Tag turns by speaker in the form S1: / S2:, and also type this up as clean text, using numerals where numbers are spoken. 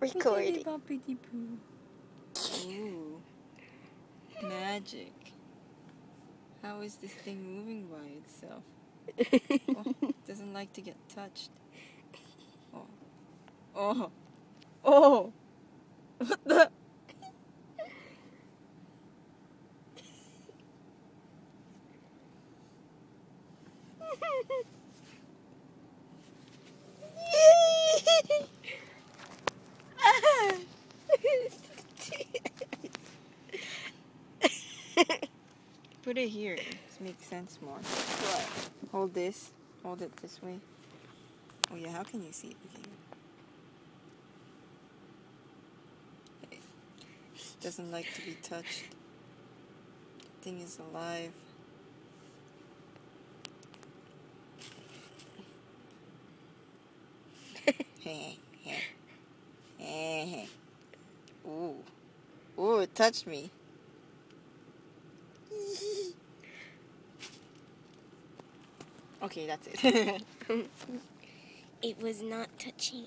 S1: Recording.
S2: Ooh. Magic. How is this thing moving by itself? Oh, it doesn't like to get touched. Oh. Oh. Oh. What the? Put it here. This makes sense more.
S1: What?
S2: Hold this. Hold it this way. Oh yeah, how can you see it? Okay. It doesn't like to be touched. The thing is alive. Ooh. Ooh, it touched me. Okay, that's it.
S1: It was not touching